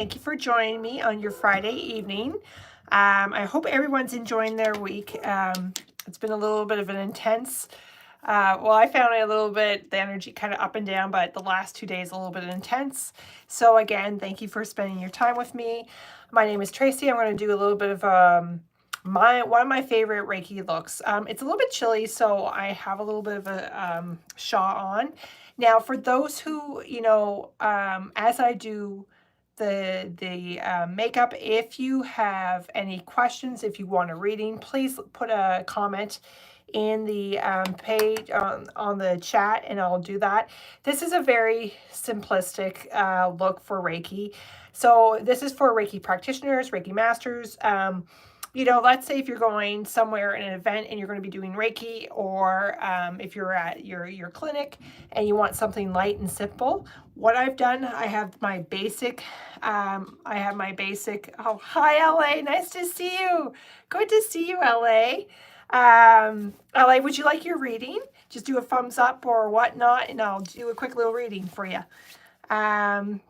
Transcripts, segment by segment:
Thank you for joining me on your Friday evening. I hope everyone's enjoying their week. It's been a little bit of an intense, well, I found it a little bit, the energy kind of up and down, but the last 2 days a little bit intense. So again, thank you for spending your time with me. My name is Tracy. I'm going to do a little bit of one of my favorite Reiki looks. It's a little bit chilly, so I have a little bit of a shawl on. Now, for those who, as I do the makeup, if you have any questions, if you want a reading, please put a comment in the page on the chat, and I'll do that. This is a very simplistic look for Reiki. So this is for Reiki practitioners, Reiki masters. Let's say if you're going somewhere in an event and you're going to be doing Reiki, or if you're at your clinic and you want something light and simple. What I've done, I have my basic, oh, hi LA, nice to see you. Good to see you, LA. LA, would you like your reading? Just do a thumbs up or whatnot, and I'll do a quick little reading for you. Hello,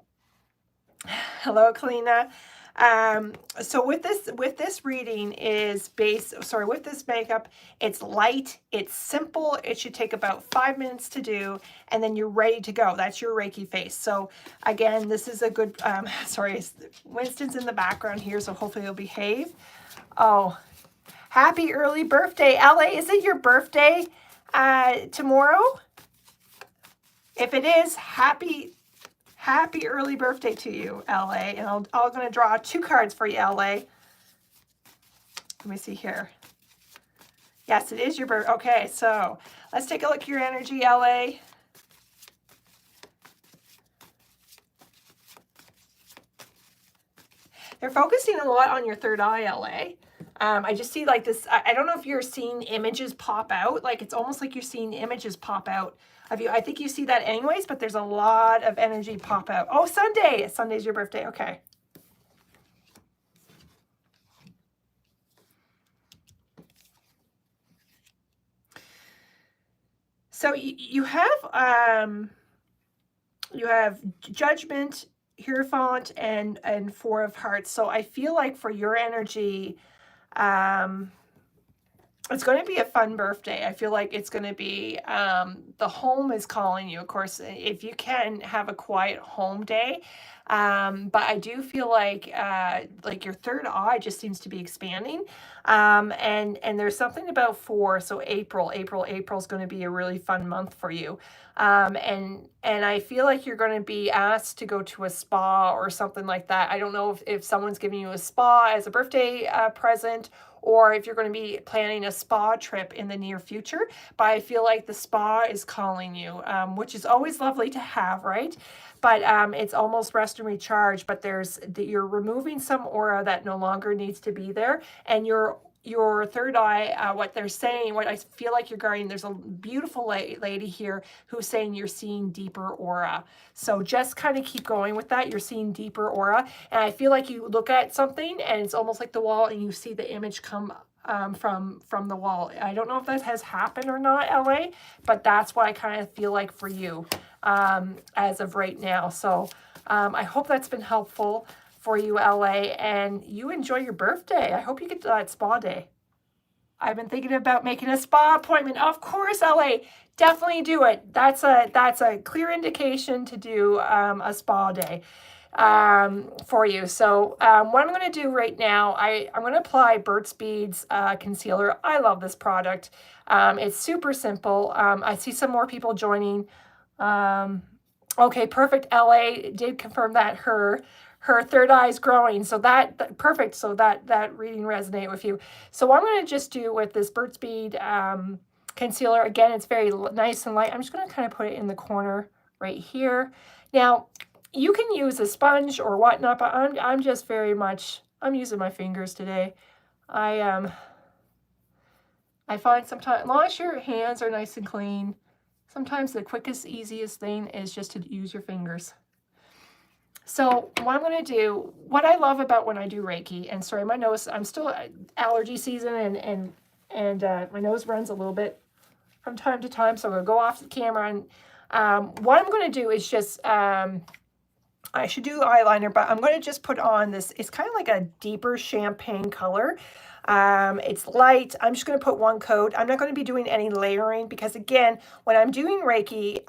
Kalina. So with this reading is with this makeup, it's light, it's simple, it should take about 5 minutes to do, and then you're ready to go. That's your Reiki face. So again, this is a good, sorry, Winston's in the background here, so hopefully he'll behave. Oh, happy early birthday, LA. Is it your birthday tomorrow? If it is, happy early birthday to you, LA. And I'm going to draw 2 cards for you, LA. Let me see here. Yes, it is your birthday. Okay, so let's take a look at your energy, LA. They're focusing a lot on your third eye, LA. I just see like this, I don't know if you're seeing images pop out. Like it's almost like you're seeing images pop out of you. I think you see that anyways, but there's a lot of energy pop out. Oh, Sunday. Sunday's your birthday. Okay. So you have Judgment, Hierophant, and Four of Hearts. So I feel like for your energy, it's going to be a fun birthday. I feel like it's going to be, the home is calling you. Of course, if you can have a quiet home day. But I do feel like your third eye just seems to be expanding. And there's something about 4. So April's going to be a really fun month for you. And I feel like you're going to be asked to go to a spa or something like that. I don't know if someone's giving you a spa as a birthday present, or if you're going to be planning a spa trip in the near future. But I feel like the spa is calling you, which is always lovely to have, right? But it's almost rest and recharge, but you're removing some aura that no longer needs to be there. And your third eye, what they're saying, what I feel like you're guarding, there's a beautiful lady here who's saying you're seeing deeper aura. So just kind of keep going with that. You're seeing deeper aura. And I feel like you look at something and it's almost like the wall, and you see the image come from the wall. I don't know if that has happened or not, LA, but that's what I kind of feel like for you as of right now. So I hope that's been helpful for you, LA, and you enjoy your birthday. I hope you get to that spa day. I've been thinking about making a spa appointment. Of course, LA, definitely do it. That's a clear indication to do a spa day for you. So what I'm going to do right now, I'm going to apply Burt's Beads concealer. I love this product. It's super simple. I see some more people joining. Okay, perfect. LA did confirm that her third eye is growing. So that perfect. So that reading resonate with you. So what I'm going to just do with this Burt's Bead concealer, again, it's very nice and light. I'm just going to kind of put it in the corner right here. Now, you can use a sponge or whatnot, but I'm just very much, I'm using my fingers today. I find sometimes, as long as your hands are nice and clean, sometimes the quickest, easiest thing is just to use your fingers. So what I'm going to do, what I love about when I do Reiki, and sorry, my nose, I'm still allergy season, and my nose runs a little bit from time to time, so I'm going to go off the camera. And what I'm going to do is just I should do eyeliner, but I'm going to just put on this. It's kind of like a deeper champagne color. It's light. I'm just going to put one coat. I'm not going to be doing any layering because, again, when I'm doing Reiki,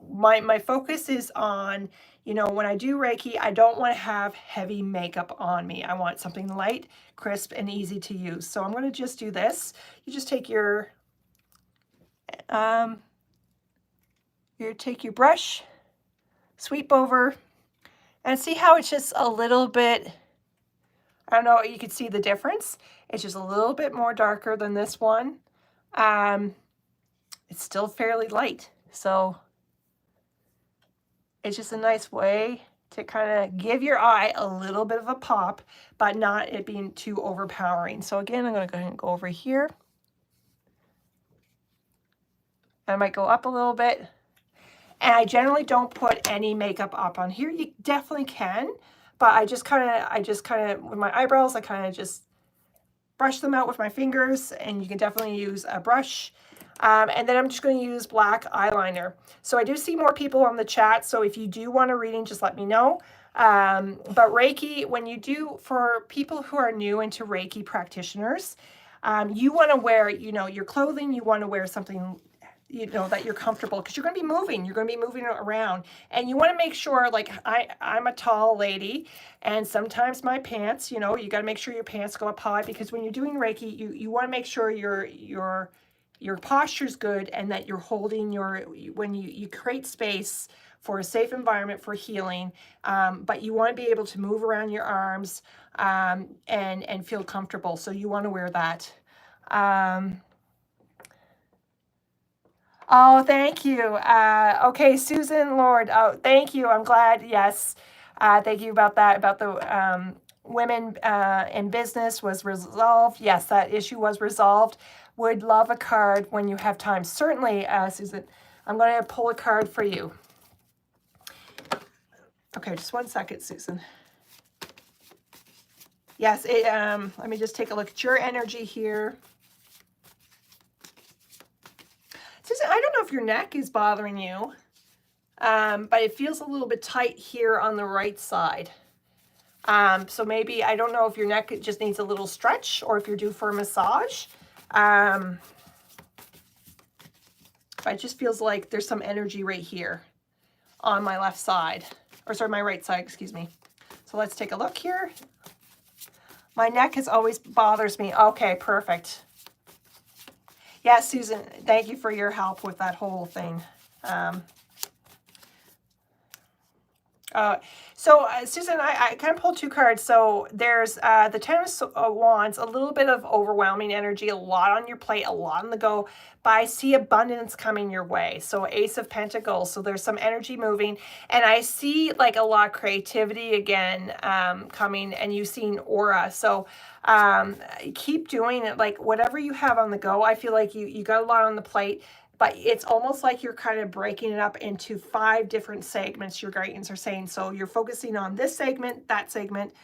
my focus is on, you know, when I do Reiki, I don't want to have heavy makeup on me. I want something light, crisp, and easy to use. So I'm going to just do this. You just take your brush, sweep over, and see how it's just a little bit, I don't know, you can see the difference. It's just a little bit more darker than this one. It's still fairly light. So it's just a nice way to kind of give your eye a little bit of a pop, but not it being too overpowering. So again, I'm going to go ahead and go over here. I might go up a little bit. And I generally don't put any makeup up on here. You definitely can, but I just kind of, with my eyebrows, I kind of just brush them out with my fingers, and you can definitely use a brush. And then I'm just going to use black eyeliner. So I do see more people on the chat, so if you do want a reading, just let me know. But Reiki, when you do, for people who are new into Reiki practitioners, you want to wear, you know, your clothing, you want to wear something, you know, that you're comfortable, because you're going to be moving. You're going to be moving around, and you want to make sure, like I'm a tall lady, and sometimes my pants, you know, you got to make sure your pants go up high, because when you're doing Reiki, you want to make sure your posture's good, and that you're holding when you create space for a safe environment for healing, but you want to be able to move around your arms, and feel comfortable. So you want to wear that. Oh, thank you. Okay, Susan Lord. Oh, thank you. I'm glad. Yes. Thank you about that, about the women in business was resolved. Yes, that issue was resolved. Would love a card when you have time. Certainly, Susan. I'm going to pull a card for you. Okay, just one second, Susan. Yes, let me just take a look at your energy here. Susan, I don't know if your neck is bothering you, but it feels a little bit tight here on the right side. So maybe, I don't know if your neck just needs a little stretch, or if you're due for a massage. But it just feels like there's some energy right here on my left side, or sorry, my right side, excuse me. So let's take a look here. My neck has always bothers me. Okay, perfect. Yeah, Susan, thank you for your help with that whole thing. Susan, I kind of pulled two cards. So there's the Ten of Wands, a little bit of overwhelming energy, a lot on your plate, a lot on the go, but I see abundance coming your way. So Ace of Pentacles, so there's some energy moving, and I see like a lot of creativity again coming, and you've seen aura. So keep doing it, like whatever you have on the go. I feel like you got a lot on the plate, but it's almost like you're kind of breaking it up into 5 different segments, your guardians are saying. So you're focusing on this segment, that segment,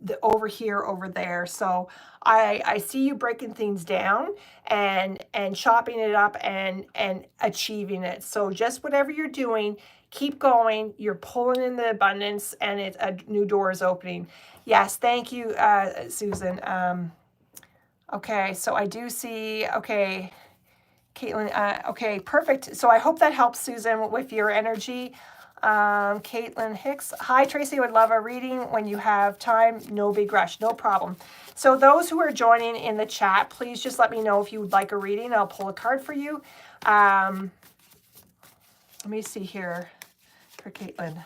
the over here, over there. So I see you breaking things down and chopping it up and achieving it. So just whatever you're doing, keep going. You're pulling in the abundance, and it's a new door is opening. Yes, thank you, Susan. Okay, so I do see, okay, Caitlin, okay, perfect. So I hope that helps, Susan, with your energy. Caitlin Hicks, hi, Tracy, would love a reading when you have time. No big rush, no problem. So those who are joining in the chat, please just let me know if you would like a reading. I'll pull a card for you. Let me see here for Caitlin.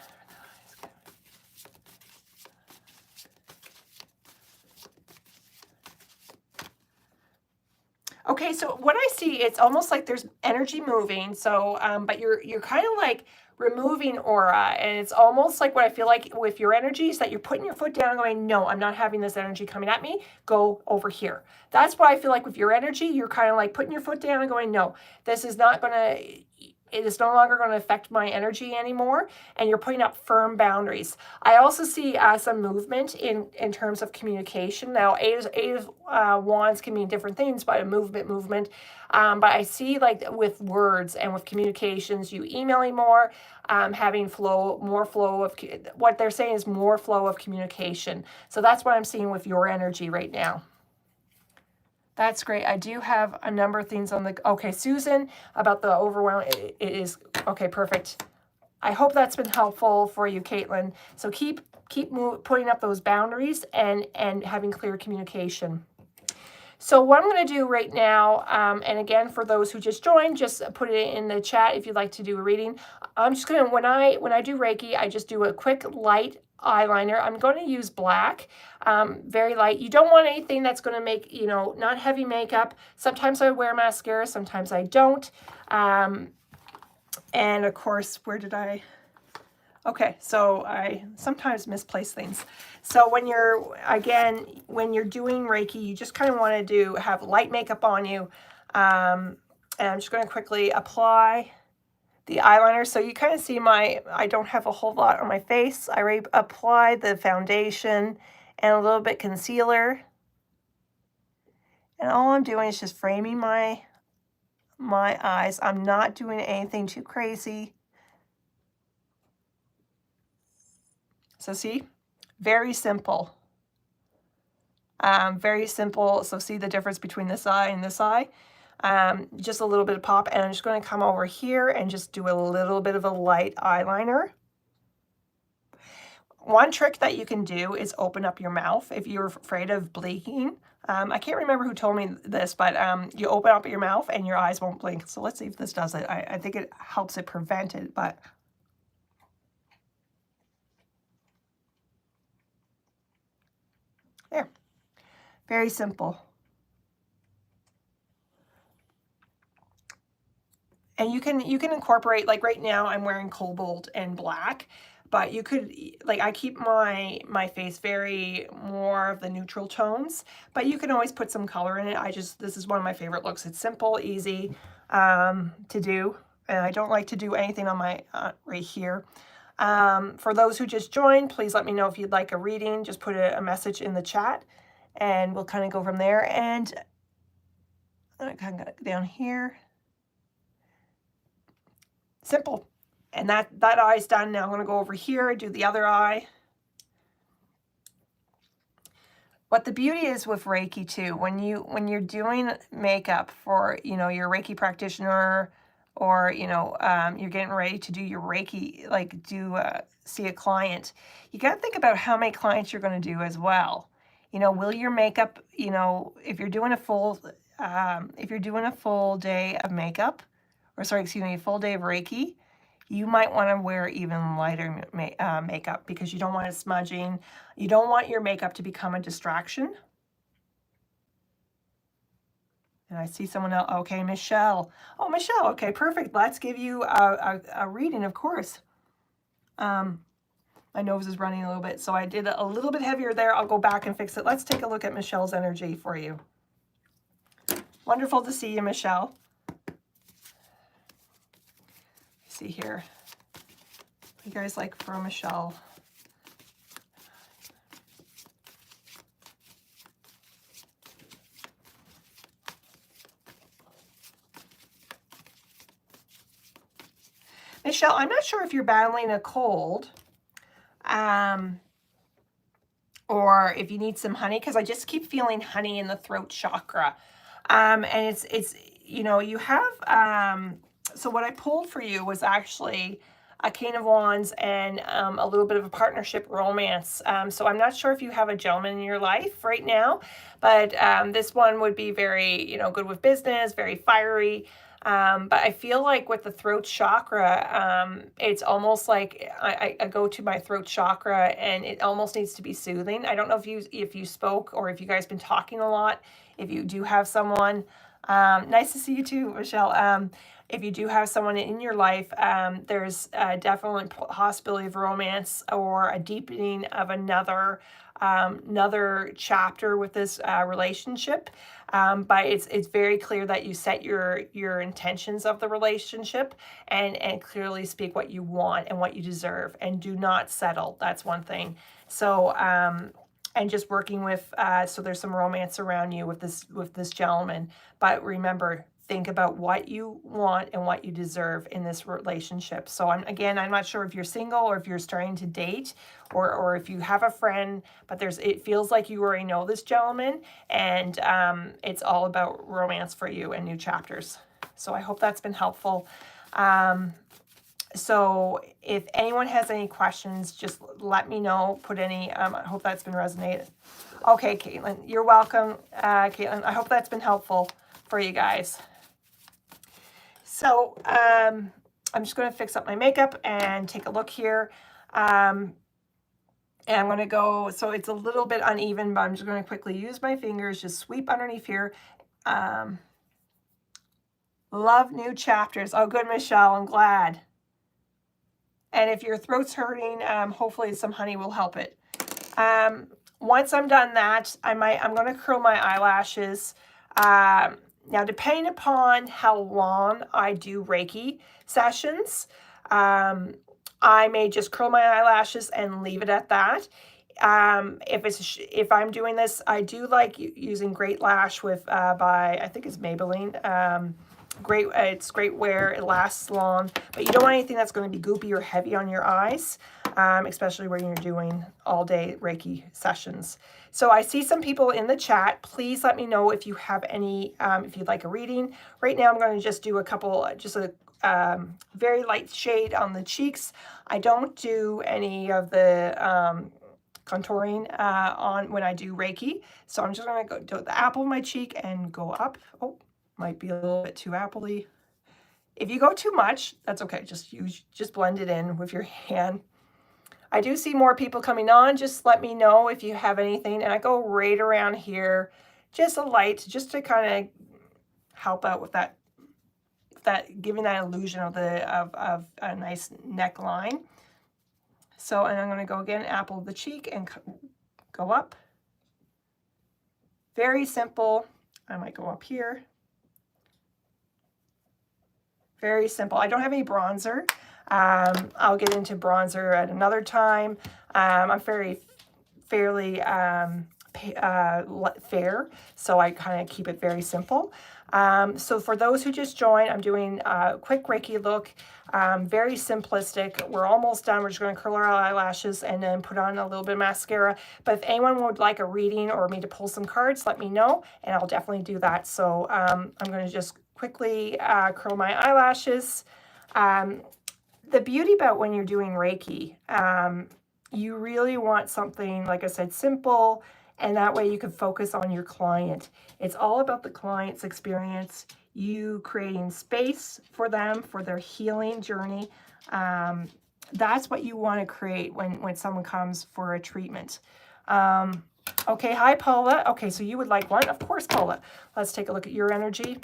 Okay, so what I see, it's almost like there's energy moving. So, but you're kind of like removing aura, and it's almost like what I feel like with your energy is that you're putting your foot down and going, no, I'm not having this energy coming at me. Go over here. That's why I feel like with your energy, you're kind of like putting your foot down and going, no, this is not going to, it is no longer going to affect my energy anymore, and you're putting up firm boundaries. I also see some movement in terms of communication. Now, eight of wands can mean different things, but a movement. But I see like with words and with communications, you emailing more, having more flow of, what they're saying is more flow of communication. So that's what I'm seeing with your energy right now. That's great. I do have a number of things on the, okay, Susan, about the overwhelm, it is, okay, perfect. I hope that's been helpful for you, Caitlin. So keep putting up those boundaries and having clear communication. So what I'm going to do right now, and again, for those who just joined, just put it in the chat if you'd like to do a reading. I'm just going to, when I do Reiki, I just do a quick light eyeliner. I'm going to use black, very light. You don't want anything that's going to make, not heavy makeup. Sometimes I wear mascara, sometimes I don't. And of course, okay, so I sometimes misplace things. So when you're doing Reiki, you just kind of want to have light makeup on you. And I'm just going to quickly apply the eyeliner. So you kind of see I don't have a whole lot on my face. I already applied the foundation and a little bit concealer. And all I'm doing is just framing my eyes. I'm not doing anything too crazy. So see, very simple. Very simple. So see the difference between this eye and this eye. Just a little bit of pop, and I'm just going to come over here and just do a little bit of a light eyeliner. One trick that you can do is open up your mouth if you're afraid of blinking. I can't remember who told me this, but you open up your mouth and your eyes won't blink. So let's see if this does it. I think it helps it prevent it, but there. Very simple. And you can incorporate, like right now I'm wearing cobalt and black, but you could, like, I keep my face very more of the neutral tones, but you can always put some color in it. This is one of my favorite looks. It's simple, easy to do, and I don't like to do anything on my right here. For those who just joined, please let me know if you'd like a reading. Just put a message in the chat and we'll kind of go from there. And I kind of got down here. Simple. And that eye's done. Now I'm going to go over here, do the other eye. What the beauty is with Reiki too, when you're doing makeup for, your Reiki practitioner, or, you're getting ready to do your Reiki, like see a client, you got to think about how many clients you're going to do as well. Will your makeup, if you're doing a full day of makeup, or sorry, excuse me, a full day of Reiki, you might want to wear even lighter makeup because you don't want it smudging. You don't want your makeup to become a distraction. And I see someone else. Okay, Michelle. Oh, Michelle. Okay, perfect. Let's give you a reading, of course. My nose is running a little bit, so I did a little bit heavier there. I'll go back and fix it. Let's take a look at Michelle's energy for you. Wonderful to see you, Michelle. See here. What do you guys like for Michelle? Michelle, I'm not sure if you're battling a cold, or if you need some honey, because I just keep feeling honey in the throat chakra. And it's you have, so what I pulled for you was actually a Cane of Wands and a little bit of a partnership romance. So I'm not sure if you have a gentleman in your life right now, but this one would be very, good with business, very fiery. But I feel like with the throat chakra, it's almost like I go to my throat chakra and it almost needs to be soothing. I don't know if you spoke or if you guys been talking a lot, if you do have someone, Nice to see you too, Michelle. If you do have someone in your life, there's definitely possibility of romance or a deepening of another chapter with this relationship. But it's very clear that you set your intentions of the relationship and clearly speak what you want and what you deserve, and do not settle. That's one thing. So and just working with so there's some romance around you with this gentleman. But remember, think about what you want and what you deserve in this relationship. So I'm not sure if you're single or if you're starting to date, or if you have a friend, but it feels like you already know this gentleman, and it's all about romance for you and new chapters. So I hope that's been helpful. So if anyone has any questions, just let me know. Put any, I hope that's been resonated. Okay, Caitlin, you're welcome. Caitlin, I hope that's been helpful for you guys. So I'm just going to fix up my makeup and take a look here. And I'm going to go, so it's a little bit uneven, but I'm just going to quickly use my fingers, just sweep underneath here. Love new chapters. Oh, good, Michelle. I'm glad. And if your throat's hurting, hopefully some honey will help it. Once I'm done that, I'm going to curl my eyelashes. Now, depending upon how long I do Reiki sessions, I may just curl my eyelashes and leave it at that. If I'm doing this, I do like using Great Lash with by, I think it's Maybelline. It's great wear, it lasts long, but you don't want anything that's going to be goopy or heavy on your eyes, especially when you're doing all day Reiki sessions. So I see some people in the chat. Please let me know if you have any, if you'd like a reading. Right now I'm going to just do a couple, just a very light shade on the cheeks. I don't do any of the contouring on when I do Reiki. So I'm just going to go to the apple of my cheek and go up. Oh, might be a little bit too appley. If you go too much, that's okay. Just blend it in with your hand. I do see more people coming on. Just let me know if you have anything. And I go right around here, just a light, just to kind of help out with that giving that illusion of a nice neckline. So, and I'm going to go again, apple of the cheek, and go up. Very simple. I might go up here. Very simple. I don't have any bronzer. I'll get into bronzer at another time. I'm fairly fair, so I kind of keep it very simple. So for those who just joined, I'm doing a quick Reiki look, very simplistic. We're almost done. We're just going to curl our eyelashes and then put on a little bit of mascara. But if anyone would like a reading or me to pull some cards, let me know, and I'll definitely do that. So I'm going to just quickly curl my eyelashes. The beauty about when you're doing Reiki, you really want something, like I said, simple, and that way you can focus on your client. It's all about the client's experience, you creating space for them, for their healing journey. That's what you want to create when someone comes for a treatment. Okay, hi, Paula. Okay, so you would like one? Of course, Paula. Let's take a look at your energy.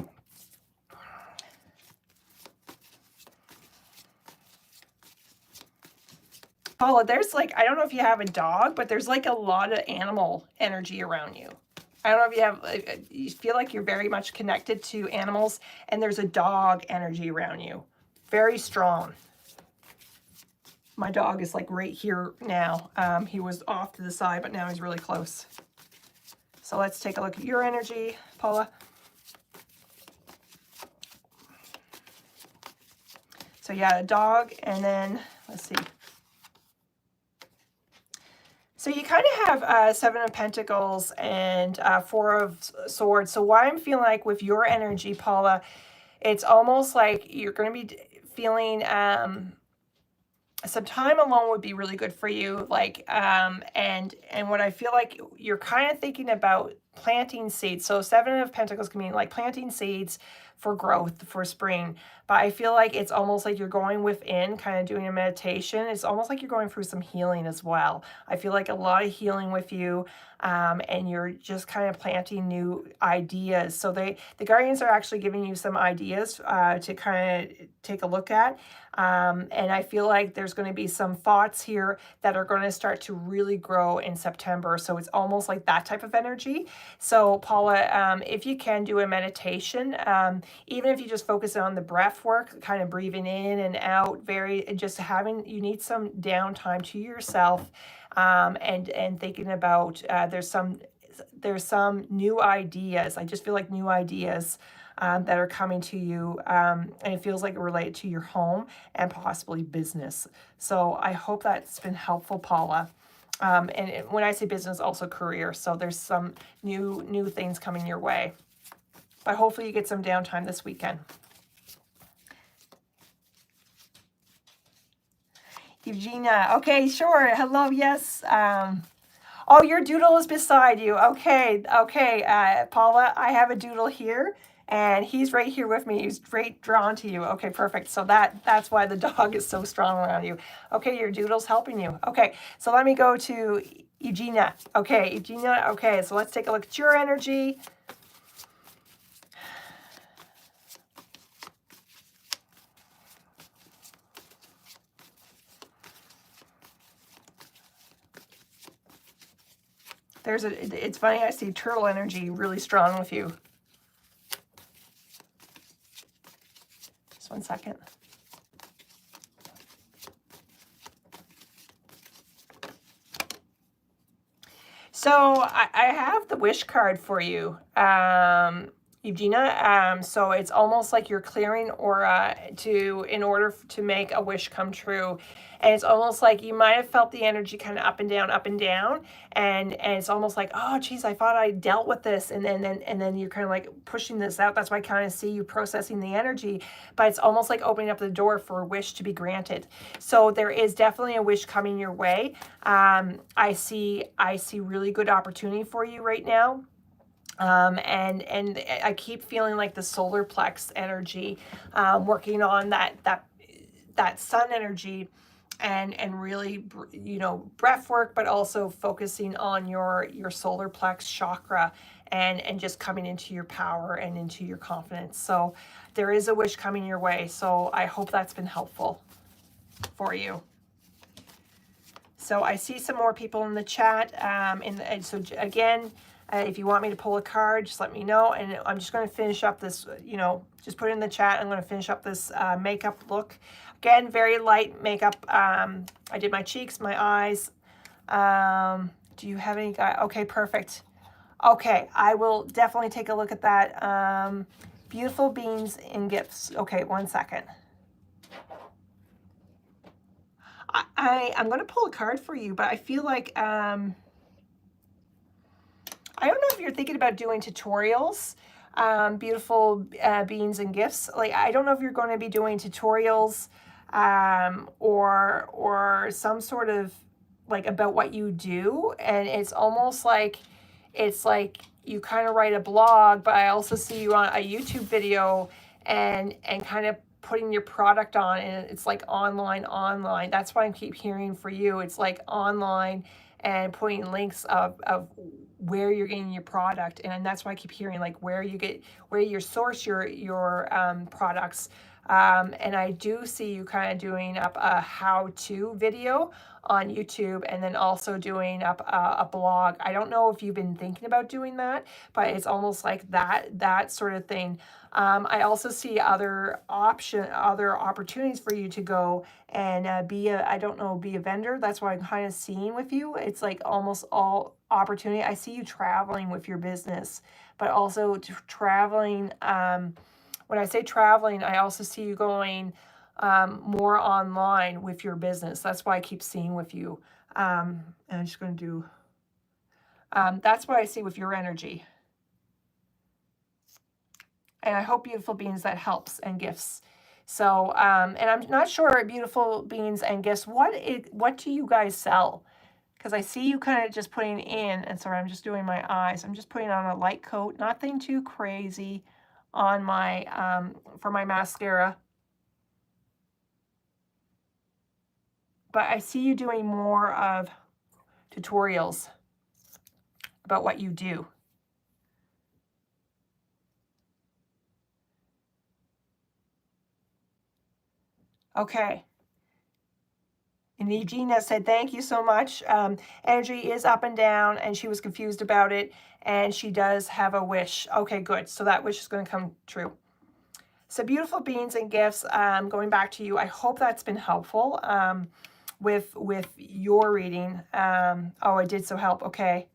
Paula, there's like, I don't know if you have a dog, but there's like a lot of animal energy around you. I don't know if you have, you feel like you're very much connected to animals, and there's a dog energy around you. Very strong. My dog is like right here now. He was off to the side, but now he's really close. So let's take a look at your energy, Paula. So yeah, a dog, and then let's see. So you kind of have Seven of Pentacles and Four of Swords. So why I'm feeling like with your energy, Paula, it's almost like you're going to be feeling some time alone would be really good for you. Like and what I feel like you're kind of thinking about planting seeds. So Seven of Pentacles can mean like planting seeds for growth for spring. But I feel like it's almost like you're going within, kind of doing a meditation. It's almost like you're going through some healing as well. I feel like a lot of healing with you, and you're just kind of planting new ideas. So the guardians are actually giving you some ideas to kind of take a look at. And I feel like there's going to be some thoughts here that are going to start to really grow in September. So it's almost like that type of energy. So Paula, if you can do a meditation, even if you just focus on the breath work, kind of breathing in and out, just you need some downtime to yourself, and thinking about, there's some new ideas. I just feel like new ideas that are coming to you, and it feels like it related to your home and possibly business. So I hope that's been helpful, Paula. When I say business, also career. So there's some new things coming your way. But hopefully you get some downtime this weekend. Eugenia, okay, sure. Hello, yes. Oh, your doodle is beside you. Okay, Paula, I have a doodle here, and he's right here with me. He's right drawn to you. Okay, perfect. So that's why the dog is so strong around you. Okay, your doodle's helping you. Okay, so let me go to Eugenia. Okay, Eugenia, okay, so let's take a look at your energy. It's funny, I see turtle energy really strong with you. Just one second. So I have the wish card for you, Eugenia. So it's almost like you're clearing aura in order to make a wish come true. And it's almost like you might have felt the energy kind of up and down, and it's almost like, oh geez, I thought I dealt with this, and then you're kind of like pushing this out. That's why I kind of see you processing the energy, but it's almost like opening up the door for a wish to be granted. So there is definitely a wish coming your way. I see really good opportunity for you right now. And I keep feeling like the solar plex energy, working on that sun energy, and really, breath work, but also focusing on your solar plex chakra, and just coming into your power and into your confidence. So there is a wish coming your way. So I hope that's been helpful for you. So I see some more people in the chat. And so again, if you want me to pull a card, just let me know. And I'm just going to finish up this, just put it in the chat. I'm going to finish up this makeup look. Again, very light makeup. I did my cheeks, my eyes. Do you have any? Okay, perfect. Okay, I will definitely take a look at that. Beautiful beans and gifts. Okay, one second. I'm going to pull a card for you, but I feel like, I don't know if you're thinking about doing tutorials, beautiful beans and gifts. Like, I don't know if you're going to be doing tutorials, or some sort of like about what you do. And it's almost like, you kind of write a blog, but I also see you on a YouTube video, and kind of putting your product on, and it's like online. That's why I keep hearing for you. It's like online, and putting links of where you're getting your product. And that's why I keep hearing like where you source your products. And I do see you kind of doing up a how-to video on YouTube, and then also doing up a blog. I don't know if you've been thinking about doing that, but it's almost like that sort of thing. I also see other opportunities for you to go and be a vendor. That's what I'm kind of seeing with you. It's like almost all opportunity. I see you traveling with your business, but also traveling. When I say traveling, I also see you going more online with your business. That's why I keep seeing with you. And I'm just going to do, that's what I see with your energy. And I hope beautiful beans that helps, and gifts. So, and I'm not sure, beautiful beans and gifts, what do you guys sell? because I see you kind of just putting in, and sorry, I'm just doing my eyes. I'm just putting on a light coat, nothing too crazy on my, for my mascara. But I see you doing more of tutorials about what you do. Okay. And Eugenia said, thank you so much. Energy is up and down, and she was confused about it, and she does have a wish. Okay, good. So that wish is going to come true. So beautiful beings and gifts, going back to you. I hope that's been helpful with your reading. Oh, it did so help. Okay.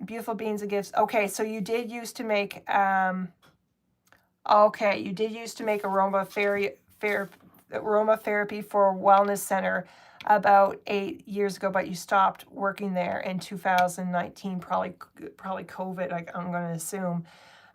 Beautiful beings and gifts. Okay, so you did used to make, okay, you did used to make aromatherapy for Wellness Center about 8 years ago, but you stopped working there in 2019, probably COVID, I'm going to assume.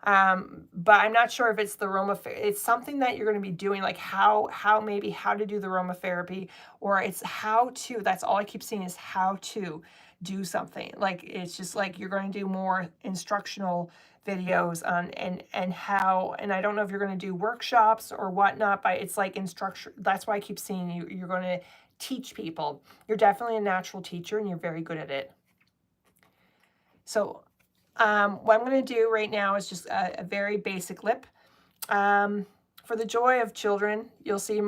But I'm not sure if it's the it's something that you're going to be doing, like how to do the aromatherapy, or it's how to, that's all I keep seeing is how to do something. Like, it's just like you're going to do more instructional videos on and how, and I don't know if you're going to do workshops or whatnot, but it's like instruction. That's why I keep seeing you're going to teach people. You're definitely a natural teacher, and you're very good at it. So what I'm going to do right now is just a very basic lip. For the joy of children, you'll see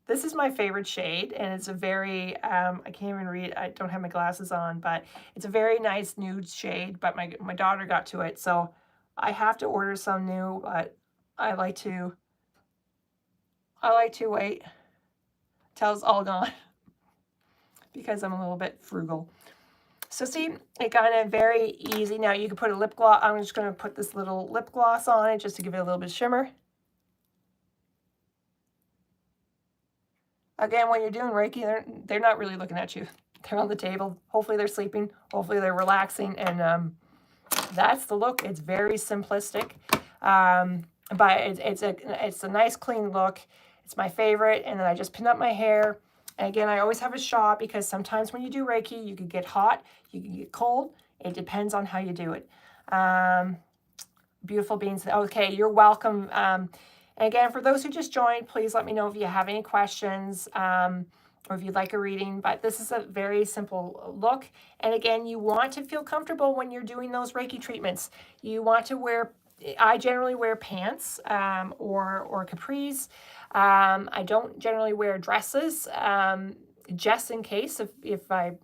this is my favorite shade, and it's a very, I can't even read, I don't have my glasses on, but it's a very nice nude shade, but my daughter got to it, so I have to order some new, but I like to wait till it's all gone because I'm a little bit frugal. So see, it got it very easy. Now you can put a lip gloss. I'm just going to put this little lip gloss on it just to give it a little bit of shimmer. Again, when you're doing Reiki, they're not really looking at you. They're on the table. Hopefully they're sleeping. Hopefully they're relaxing. And that's the look. It's very simplistic. But it's a nice clean look. It's my favorite. And then I just pin up my hair. And again, I always have a shot because sometimes when you do Reiki, you can get hot, you can get cold. It depends on how you do it. Beautiful beings. Okay, you're welcome. And again, for those who just joined, please let me know if you have any questions or if you'd like a reading. But this is a very simple look. And again, you want to feel comfortable when you're doing those Reiki treatments. You want to wear, I generally wear pants or capris. I don't generally wear dresses just in case if I,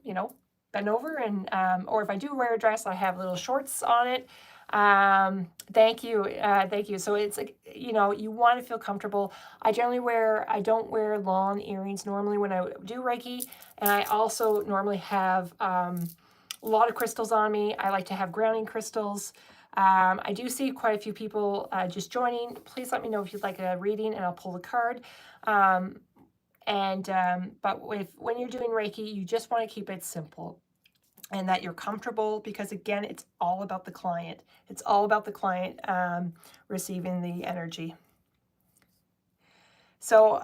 bend over and, or if I do wear a dress, I have little shorts on it. Thank you. Thank you. So it's like, you want to feel comfortable. I don't wear long earrings normally when I do Reiki. And I also normally have, a lot of crystals on me. I like to have grounding crystals. I do see quite a few people, just joining. Please let me know if you'd like a reading and I'll pull the card. But when you're doing Reiki, you just want to keep it simple. And that you're comfortable, because again, it's all about the client. It's all about the client receiving the energy. So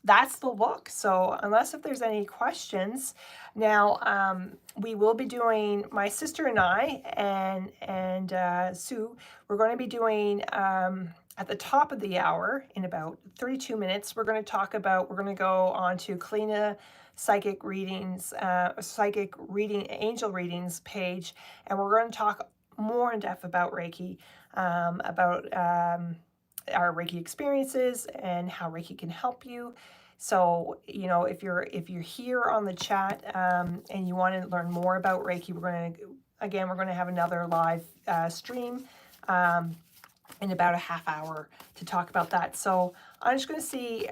that's the look. So unless if there's any questions, now we will be doing, my sister and I and Sue, we're going to be doing at the top of the hour in about 32 minutes, we're going to go on to Kalina psychic readings, angel readings page, and we're going to talk more in depth about Reiki, about our Reiki experiences and how Reiki can help you. So, if you're here on the chat and you want to learn more about Reiki, we're going to have another live stream in about a half hour to talk about that. So I'm just going to see,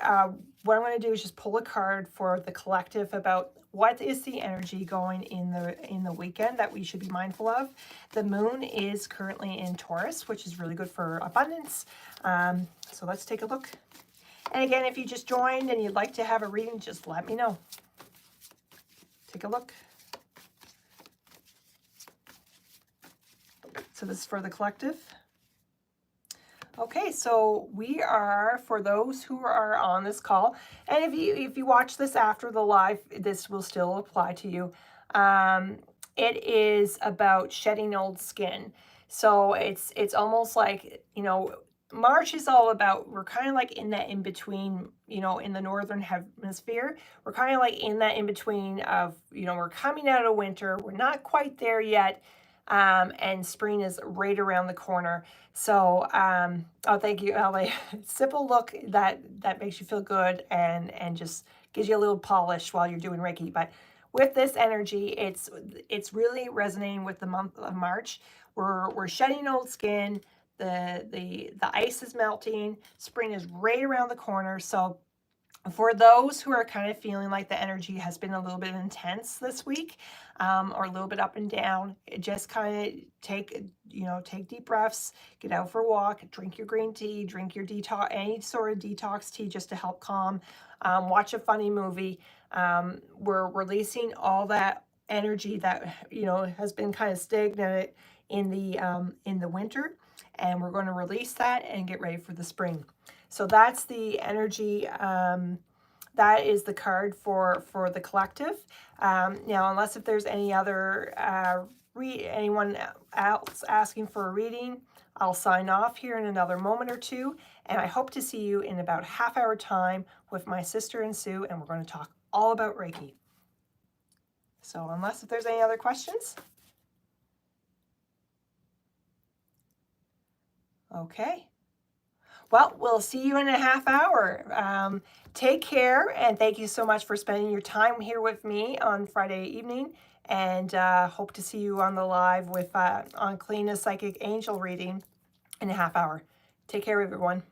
what I'm going to do is just pull a card for the collective about what is the energy going in the weekend that we should be mindful of. The moon is currently in Taurus, which is really good for abundance. So let's take a look. And again, if you just joined and you'd like to have a reading, just let me know. Take a look. So this is for the collective. Okay, so we are, for those who are on this call, and if you watch this after the live, this will still apply to you. Um, it is about shedding old skin. So it's almost like, March is all about, we're kind of like in that in between, in the northern hemisphere. We're kind of like in that in between of, we're coming out of winter, we're not quite there yet. And spring is right around the corner. So, oh, thank you, Ellie. Simple look that makes you feel good and just gives you a little polish while you're doing Reiki. But with this energy, it's really resonating with the month of March. We're shedding old skin. The ice is melting. Spring is right around the corner. So for those who are kind of feeling like the energy has been a little bit intense this week, or a little bit up and down, just kind of take deep breaths, get out for a walk, drink your green tea, drink your detox, any sort of detox tea just to help calm, watch a funny movie. We're releasing all that energy that, has been kind of stagnant in the winter, and we're going to release that and get ready for the spring. So that's the energy. That is the card for the collective. Now, unless if there's any other anyone else asking for a reading, I'll sign off here in another moment or two, and I hope to see you in about half-hour time with my sister and Sue, and we're going to talk all about Reiki. So unless if there's any other questions. Okay. Well, we'll see you in a half hour. Take care, and thank you so much for spending your time here with me on Friday evening. And hope to see you on the live with on Kalina's Psychic Angel reading in a half hour. Take care, everyone.